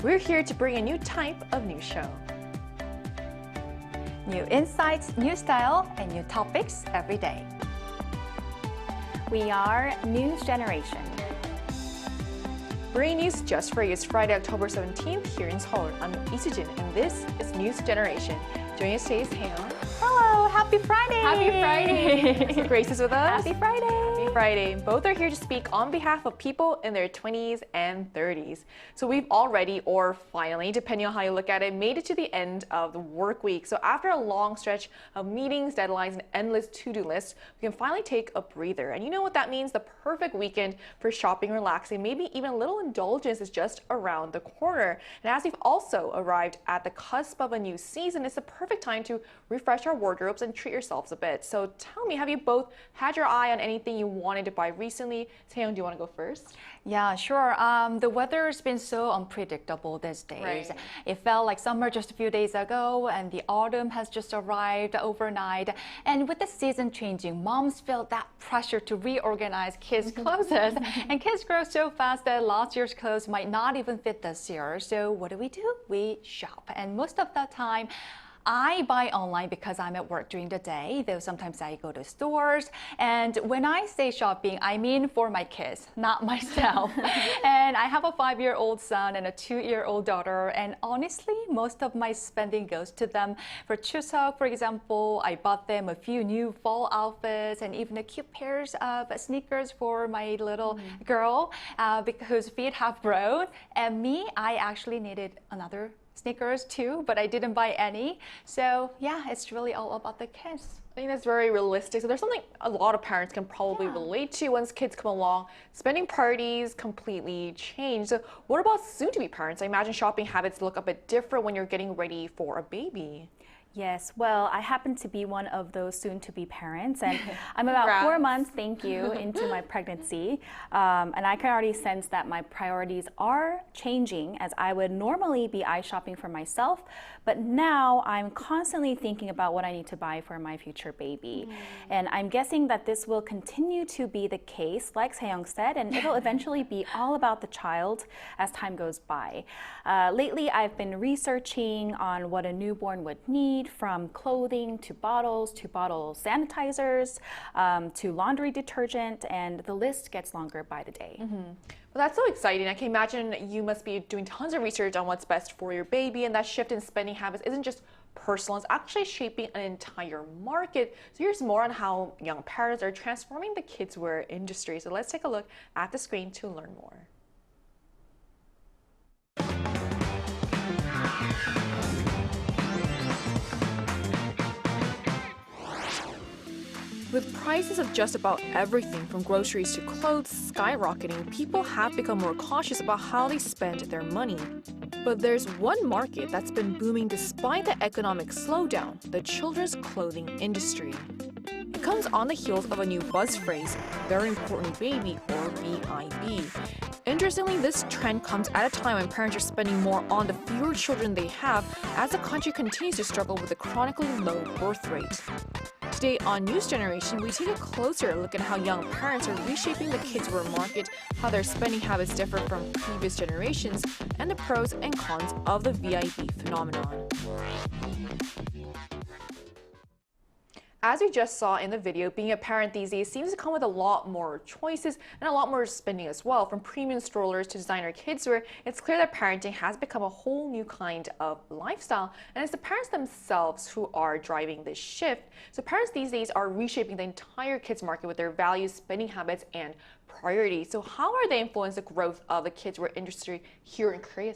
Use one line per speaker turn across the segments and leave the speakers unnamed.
We're here to bring a new type of news show.
New insights, new style, and new topics every day.
We are News Generation.
Bringing news just for you. It's Friday, October 17th here in Seoul. I'm Lee Soo-jin, and this is News Generation. Joining us today is Haeyeon.
Hello, happy Friday!
Happy Friday! So Grace is with us.
Happy Friday!
Happy Friday. Both are here to speak on behalf of people in their 20s and 30s. So we've already, or finally, depending on how you look at it, made it to the end of the work week. So after a long stretch of meetings, deadlines, and endless to-do lists, we can finally take a breather. And you know what that means? The perfect weekend for shopping, relaxing, maybe even a little indulgence is just around the corner. And as we've also arrived at the cusp of a new season, it's the perfect time to refresh our wardrobes and treat yourselves a bit. So tell me, have you both had your eye on anything you wanted to buy recently? Taeyeon, do you want to go first?
Yeah, sure. The weather's been so unpredictable these days.
Right.
It felt like summer just a few days ago, and the autumn has just arrived overnight. And with the season changing, moms feel that pressure to reorganize kids' clothes. And kids grow so fast that last year's clothes might not even fit this year. So what do? We shop. And most of the time, I buy online because I'm at work during the day, though sometimes I go to stores. And when I say shopping, I mean for my kids, not myself. And I have a 5-year-old son and a 2-year-old daughter. And honestly, most of my spending goes to them. For Chuseok, for example, I bought them a few new fall outfits and even a cute pairs of sneakers for my little girl whose feet have grown. And me, I actually needed another sneakers too, but I didn't buy any. So yeah, it's really all about the kids.
I think that's very realistic. So there's something a lot of parents can probably relate to once kids come along. Spending parties completely change. So what about soon-to-be parents? I imagine shopping habits look a bit different when you're getting ready for a baby.
Yes, well, I happen to be one of those soon-to-be parents, and I'm about 4 months, thank you, into my pregnancy, and I can already sense that my priorities are changing, as I would normally be eye shopping for myself, but now I'm constantly thinking about what I need to buy for my future baby. And I'm guessing that this will continue to be the case, like Sayoung said, and it'll eventually be all about the child as time goes by. Lately, I've been researching on what a newborn would need, from clothing to bottle sanitizers to laundry detergent, and the list gets longer by the day.
Well, that's so exciting. I can imagine you must be doing tons of research on what's best for your baby, and that shift in spending habits isn't just personal, it's actually shaping an entire market. So here's more on how young parents are transforming the kids' wear industry. So let's take a look at the screen to learn more. With prices of just about everything from groceries to clothes skyrocketing, people have become more cautious about how they spend their money. But there's one market that's been booming despite the economic slowdown, the children's clothing industry. It comes on the heels of a new buzz phrase, very important baby, or VIB. Interestingly, this trend comes at a time when parents are spending more on the fewer children they have as the country continues to struggle with a chronically low birth rate. Today on News Generation, we take a closer look at how young parents are reshaping the kids' wear market, how their spending habits differ from previous generations, and the pros and cons of the VIB phenomenon. As we just saw in the video, being a parent these days seems to come with a lot more choices and a lot more spending as well. From premium strollers to designer kidswear, it's clear that parenting has become a whole new kind of lifestyle. And it's the parents themselves who are driving this shift. So parents these days are reshaping the entire kids market with their values, spending habits, and priorities. So how are they influencing the growth of the kidswear industry here in Korea?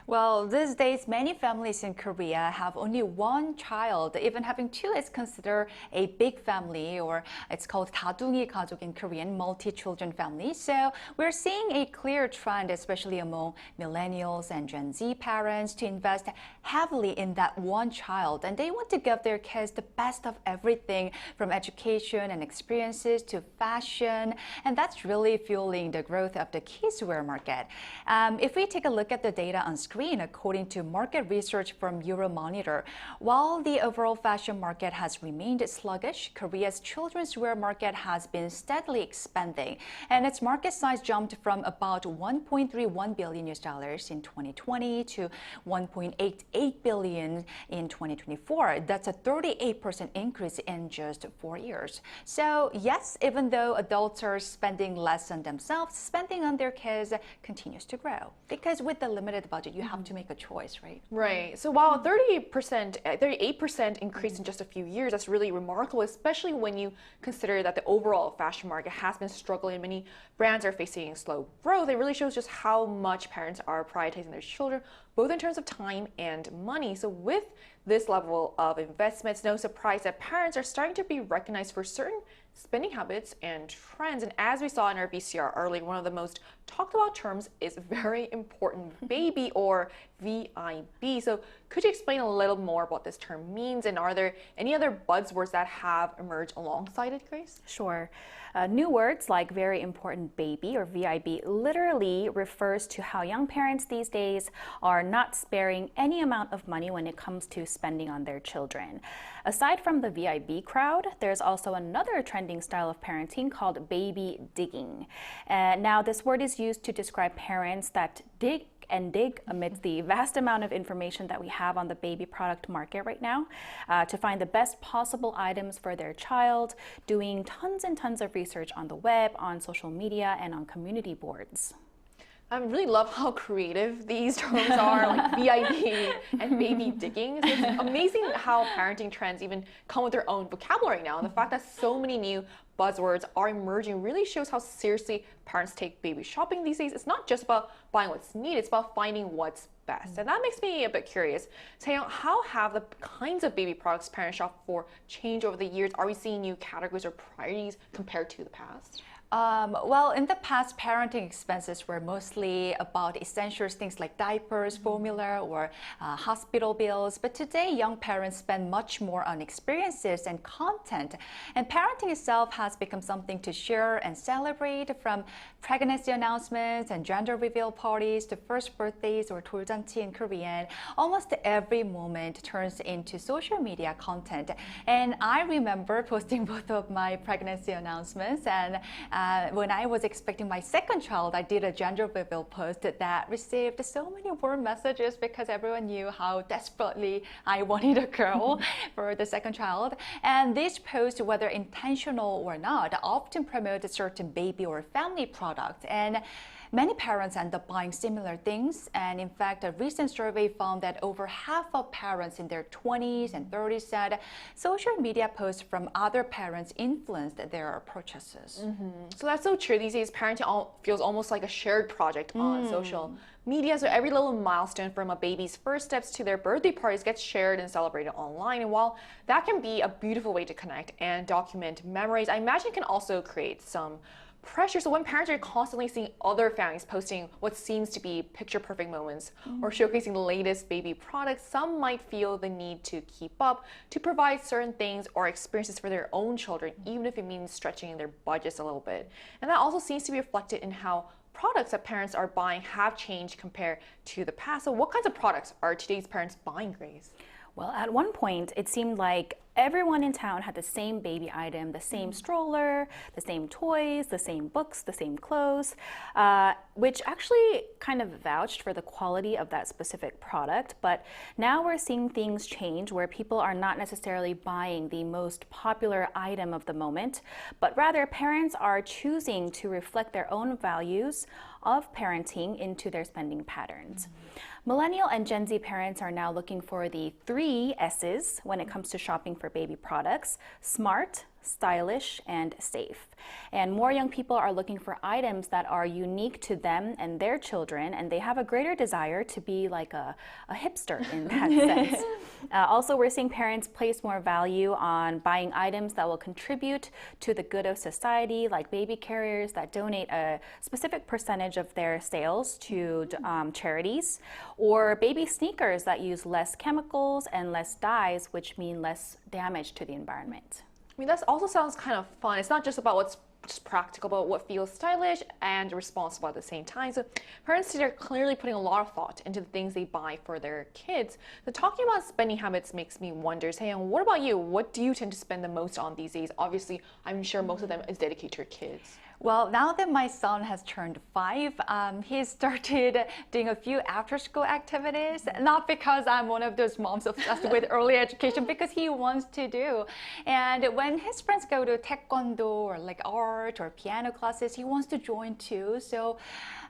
Well, these days, many families in Korea have only one child. Even having two is considered a big family, or it's called 다둥이 가족 in Korean, multi-children family. So we're seeing a clear trend, especially among millennials and Gen Z parents, to invest heavily in that one child. And they want to give their kids the best of everything, from education and experiences to fashion. And that's really fueling the growth of the kidswear market. If we take a look at the data on screen, screen, according to market research from Euromonitor. While the overall fashion market has remained sluggish, Korea's children's wear market has been steadily expanding, and its market size jumped from about $1.31 billion in 2020 to $1.88 billion in 2024. That's a 38% increase in just 4 years. So yes, even though adults are spending less on themselves, spending on their kids continues to grow. Because with the limited budget, you have to make a choice, right?
Right. So while 38% increase in just a few years, that's really remarkable, especially when you consider that the overall fashion market has been struggling. Many brands are facing slow growth. It really shows just how much parents are prioritizing their children, both in terms of time and money. So with this level of investment, it's no surprise that parents are starting to be recognized for certain spending habits and trends. And as we saw in our VCR earlier, one of the most talked about terms is very important baby, or VIB. So could you explain a little more about what this term means, and are there any other buzzwords that have emerged alongside it, Grace?
Sure. New words like very important baby, or VIB, literally refers to how young parents these days are not sparing any amount of money when it comes to spending on their children. Aside from the VIB crowd, there's also another trending style of parenting called babydigging. Now, this word is used to describe parents that dig amidst the vast amount of information that we have on the baby product market right now, to find the best possible items for their child, doing tons and tons of research on the web, on social media, and on community boards.
I really love how creative these terms are, like VIB and baby digging. So it's amazing how parenting trends even come with their own vocabulary now. And the fact that so many new buzzwords are emerging really shows how seriously parents take baby shopping these days. It's not just about buying what's needed, it's about finding what's best. And that makes me a bit curious. Taeyong, how have the kinds of baby products parents shop for changed over the years? Are we seeing new categories or priorities compared to the past?
Well, in the past, parenting expenses were mostly about essentials, things like diapers, formula, or hospital bills. But today, young parents spend much more on experiences and content. And parenting itself has become something to share and celebrate, from pregnancy announcements and gender reveal parties to first birthdays, or 돌잔치 in Korean. Almost every moment turns into social media content. And I remember posting both of my pregnancy announcements, and when I was expecting my second child, I did a gender reveal post that received so many warm messages because everyone knew how desperately I wanted a girl for the second child. And these posts, whether intentional or not, often promote a certain baby or family product. And many parents end up buying similar things, and in fact, a recent survey found that over half of parents in their 20s and 30s said social media posts from other parents influenced their purchases.
So that's so true. These days, parenting feels almost like a shared project on social media. So every little milestone, from a baby's first steps to their birthday parties, gets shared and celebrated online. And while that can be a beautiful way to connect and document memories, I imagine it can also create some pressure. So when parents are constantly seeing other families posting what seems to be picture-perfect moments or showcasing the latest baby products, some might feel the need to keep up, to provide certain things or experiences for their own children, even if it means stretching their budgets a little bit. And that also seems to be reflected in how products that parents are buying have changed compared to the past. So what kinds of products are today's parents buying, Grace?
Well, at one point, it seemed like everyone in town had the same baby item, the same stroller, the same toys, the same books, the same clothes, which actually kind of vouched for the quality of that specific product. But now we're seeing things change, where people are not necessarily buying the most popular item of the moment, but rather parents are choosing to reflect their own values of parenting into their spending patterns. Millennial and Gen Z parents are now looking for the 3 S's when it comes to shopping for baby products: smart, stylish, and safe. And more young people are looking for items that are unique to them and their children, and they have a greater desire to be like a hipster in that sense. Also, we're seeing parents place more value on buying items that will contribute to the good of society, like baby carriers that donate a specific percentage of their sales to charities, or baby sneakers that use less chemicals and less dyes, which mean less damage to the environment.
I mean, that also sounds kind of fun. It's not just about what's just practical, but what feels stylish and responsible at the same time. So parents today are clearly putting a lot of thought into the things they buy for their kids. So talking about spending habits makes me wonder, Sayoung, what about you? What do you tend to spend the most on these days? Obviously, I'm sure most of them is dedicated to your kids.
Well, now that my son has turned 5, he started doing a few after-school activities. Not because I'm one of those moms obsessed with early education, because he wants to do. And when his friends go to taekwondo or like art or piano classes, he wants to join too. So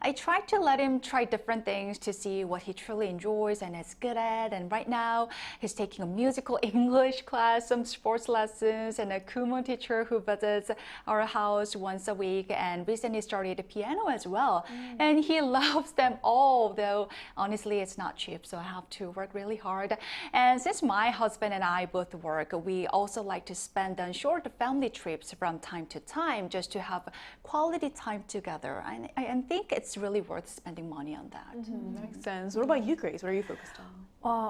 I try to let him try different things to see what he truly enjoys and is good at. And right now, he's taking a musical English class, some sports lessons, and a Kumon teacher who visits our house once a week, and recently started piano as well. And he loves them all, though honestly it's not cheap, so I have to work really hard. And since my husband and I both work, we also like to spend on short family trips from time to time just to have quality time together. And I think it's really worth spending money on that.
Makes sense. What about you, Grace? What are you focused on?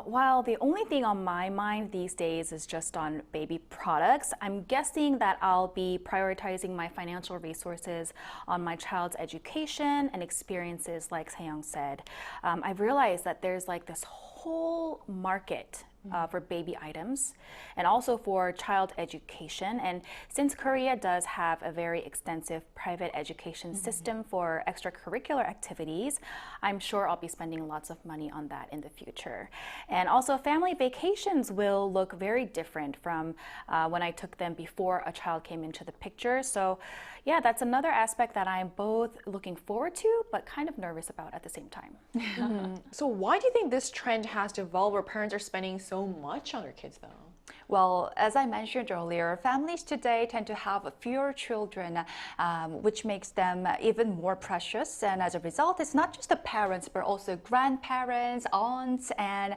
While the only thing on my mind these days is just on baby products, I'm guessing that I'll be prioritizing my financial resources on my child's education and experiences, like Sayoung said. I've realized that there's like this whole market for baby items and also for child education. And since Korea does have a very extensive private education system for extracurricular activities, I'm sure I'll be spending lots of money on that in the future. And also family vacations will look very different from when I took them before a child came into the picture. So yeah, that's another aspect that I'm both looking forward to, but kind of nervous about at the same time.
So why do you think this trend has developed where parents are spending so much on their kids though?
Well, as I mentioned earlier, families today tend to have fewer children, which makes them even more precious. And as a result, it's not just the parents, but also grandparents, aunts, and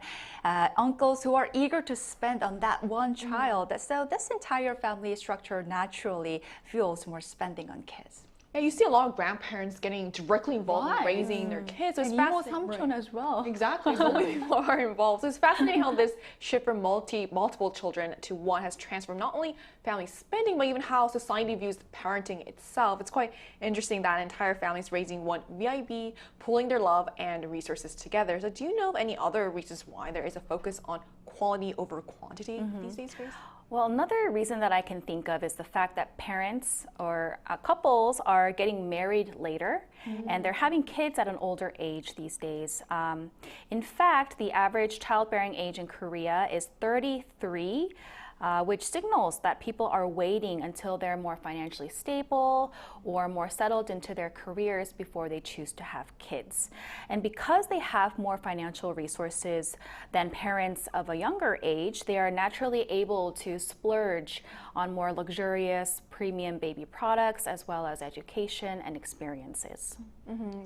uncles who are eager to spend on that one child. So this entire family structure naturally fuels more spending on kids.
Yeah, you see a lot of grandparents getting directly involved in raising their kids. So it's
And
fascinating.
as well.
Exactly, so many people are involved. So it's fascinating how this shift from multiple children to one has transformed not only family spending, but even how society views parenting itself. It's quite interesting that entire families raising one VIB, pooling their love and resources together. So do you know of any other reasons why there is a focus on quality over quantity these days, Grace?
Well, another reason that I can think of is the fact that parents or couples are getting married later and they're having kids at an older age these days. In fact, the average childbearing age in Korea is 33. Which signals that people are waiting until they're more financially stable or more settled into their careers before they choose to have kids. And because they have more financial resources than parents of a younger age, they are naturally able to splurge on more luxurious premium baby products as well as education and experiences.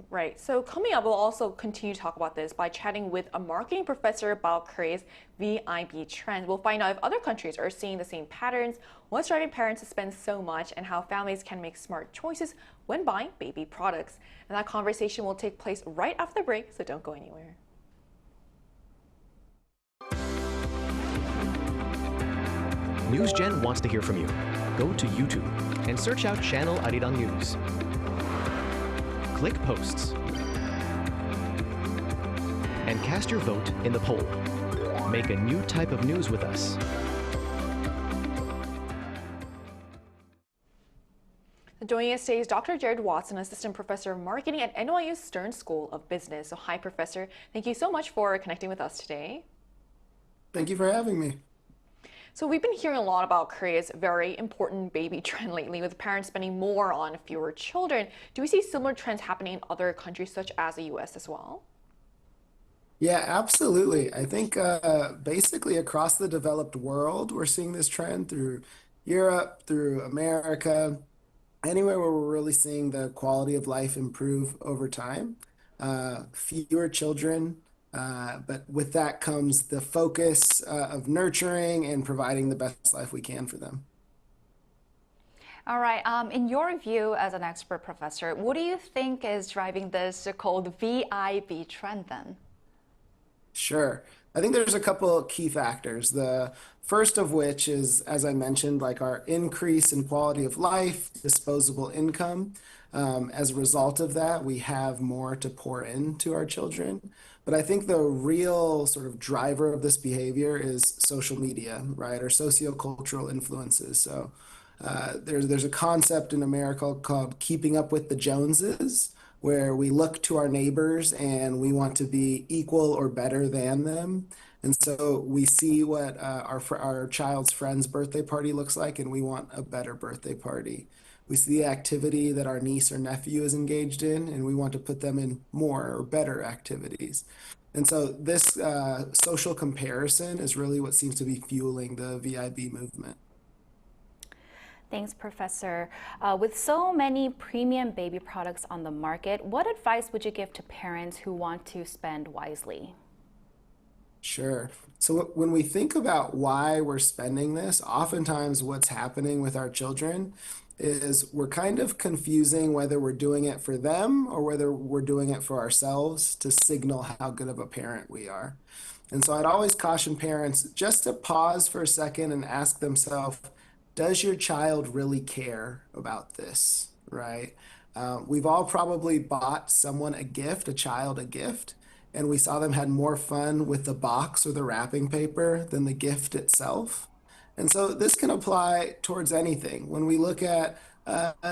Right. So coming up, we'll also continue to talk about this by chatting with a marketing professor about Korea's vibtrend. We'll find out if other countries are seeing the same patterns, what's driving parents to spend so much, and how families can make smart choices when buying baby products. And that conversation will take place right after the break, so don't go anywhere.
NewsGen wants to hear from you. Go to YouTube and search out Channel Arirang News. Click Posts and cast your vote in the poll. Make a new type of news with us.
Joining us today is Dr. Jared Watson, Assistant Professor of Marketing at NYU's Stern School of Business. So hi, Professor. Thank you so much for connecting with us today.
Thank you for having me.
So we've been hearing a lot about Korea's very important baby trend lately, with parents spending more on fewer children. Do we see similar trends happening in other countries such as the US as well?
Yeah, absolutely. I think basically across the developed world, we're seeing this trend through Europe, through America, anywhere where we're really seeing the quality of life improve over time. Fewer children, but with that comes the focus of nurturing and providing the best life we can for them.
All right. In your view as an expert professor, what do you think is driving this so-called VIB trend then?
Sure. I think there's a couple of key factors. The first of which is, as I mentioned, like our increase in quality of life, disposable income. As a result of that, we have more to pour into our children. But I think the real sort of driver of this behavior is social media, right, or sociocultural influences. So there's a concept in America called keeping up with the Joneses, where we look to our neighbors and we want to be equal or better than them. And so we see what our child's friend's birthday party looks like, and we want a better birthday party. We see the activity that our niece or nephew is engaged in, and we want to put them in more or better activities. And so this social comparison is really what seems to be fueling the VIB movement.
Thanks, Professor. With so many premium baby products on the market, what advice would you give to parents who want to spend wisely?
Sure. So when we think about why we're spending this, oftentimes what's happening with our children is we're kind of confusing whether we're doing it for them or whether we're doing it for ourselves to signal how good of a parent we are. And so I'd always caution parents just to pause for a second and ask themselves, does your child really care about this, right? We've all probably bought someone a gift, a child a gift, and we saw them had more fun with the box or the wrapping paper than the gift itself. And so this can apply towards anything. When we look at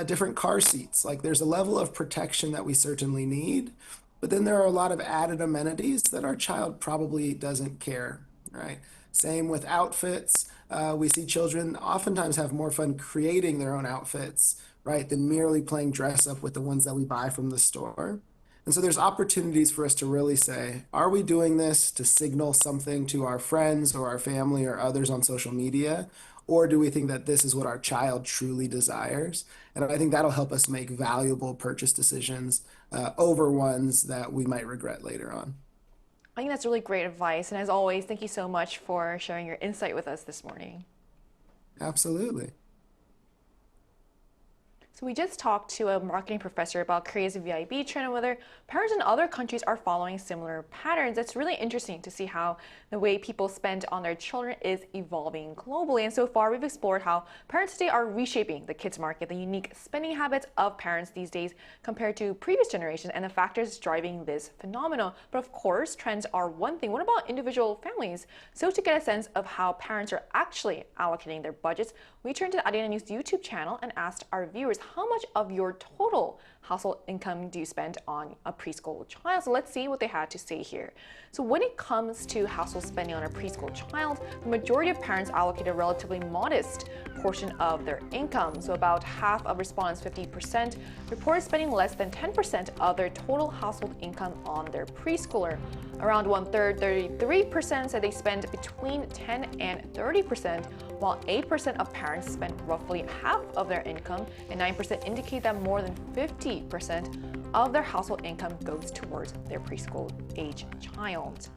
different car seats, like there's a level of protection that we certainly need, but then there are a lot of added amenities that our child probably doesn't care, right? Same with outfits. We see children oftentimes have more fun creating their own outfits, right, than merely playing dress up with the ones that we buy from the store. And so there's opportunities for us to really say, are we doing this to signal something to our friends or our family or others on social media? Or do we think that this is what our child truly desires? And I think that'll help us make valuable purchase decisions over ones that we might regret later on.
I think that's really great advice. And as always, thank you so much for sharing your insight with us this morning.
Absolutely.
So we just talked to a marketing professor about Korea's VIB trend and whether parents in other countries are following similar patterns. It's really interesting to see how the way people spend on their children is evolving globally. And so far, we've explored how parents today are reshaping the kids market, the unique spending habits of parents these days compared to previous generations, and the factors driving this phenomenon. But of course, trends are one thing. What about individual families? So to get a sense of how parents are actually allocating their budgets, we turned to the Arirang News YouTube channel and asked our viewers, how much of your total household income do you spend on a preschool child? So let's see what they had to say here. So when it comes to household spending on a preschool child, the majority of parents allocate a relatively modest portion of their income. So about half of respondents, 50%, reported spending less than 10% of their total household income on their preschooler. Around 1/3, 33% said they spend between 10 and 30%, while 8% of parents spend roughly half of their income, and 9% indicate that more than 50% of their household income goes towards their preschool age child.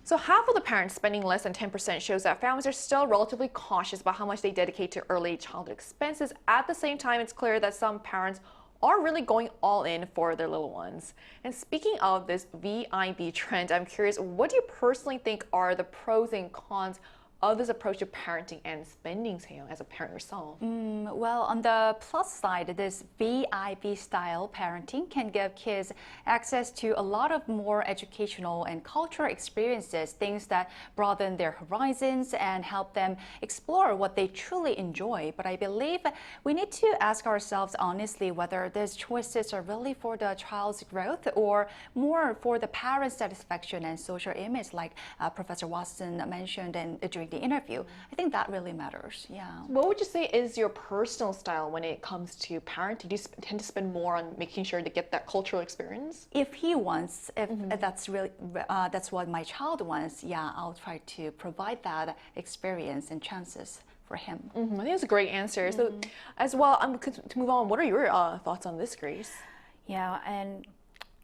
So half of the parents spending less than 10% shows that families are still relatively cautious about how much they dedicate to early childhood expenses. At the same time, it's clear that some parents are really going all in for their little ones. And speaking of this VIB trend, I'm curious, what do you personally think are the pros and cons of this approach to parenting and spending, Seong, as a parent yourself?
Well, on the plus side, this VIB style parenting can give kids access to a lot of more educational and cultural experiences, things that broaden their horizons and help them explore what they truly enjoy. But I believe we need to ask ourselves honestly whether these choices are really for the child's growth or more for the parent's satisfaction and social image, like Professor Watson mentioned during the interview. I think that really matters. Yeah.
What would you say is your personal style when it comes to parenting? Do you tend to spend more on making sure to get that cultural experience?
If he wants, if that's really that's what my child wants, yeah, I'll try to provide that experience and chances for him.
I think that's a great answer. So, as well, to move on, what are your thoughts on this, Grace?
Yeah, and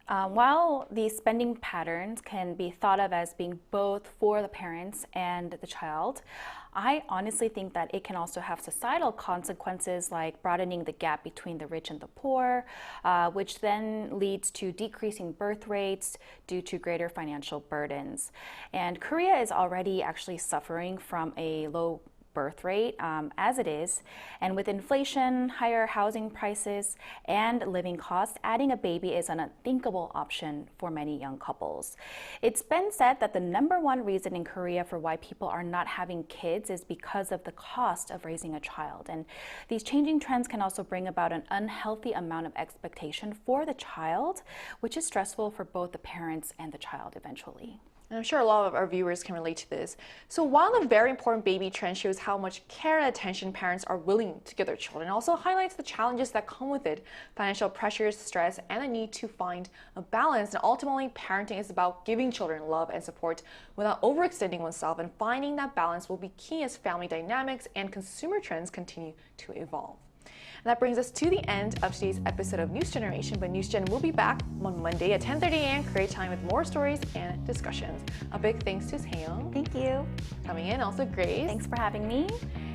while these spending patterns can be thought of as being both for the parents and the child, I honestly think that it can also have societal consequences like broadening the gap between the rich and the poor, which then leads to decreasing birth rates due to greater financial burdens. And Korea is already actually suffering from a low birth rate as it is, and with inflation, higher housing prices, and living costs, adding a baby is an unthinkable option for many young couples. It's been said that the #1 reason in Korea for why people are not having kids is because of the cost of raising a child. And these changing trends can also bring about an unhealthy amount of expectation for the child, which is stressful for both the parents and the child eventually.
And I'm sure a lot of our viewers can relate to this. So while the very important baby trend shows how much care and attention parents are willing to give their children, it also highlights the challenges that come with it, financial pressures, stress, and the need to find a balance. And ultimately, parenting is about giving children love and support without overextending oneself, and finding that balance will be key as family dynamics and consumer trends continue to evolve. And that brings us to the end of today's episode of News Generation, but News Gen will be back on Monday at 10:30 a.m. Korea time with more stories and discussions. A big thanks to Seong.
Thank you.
Coming in, also Grace.
Thanks for having me.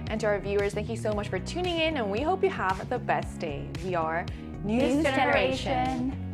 And to our viewers, thank you so much for tuning in, and we hope you have the best day. We are News Generation.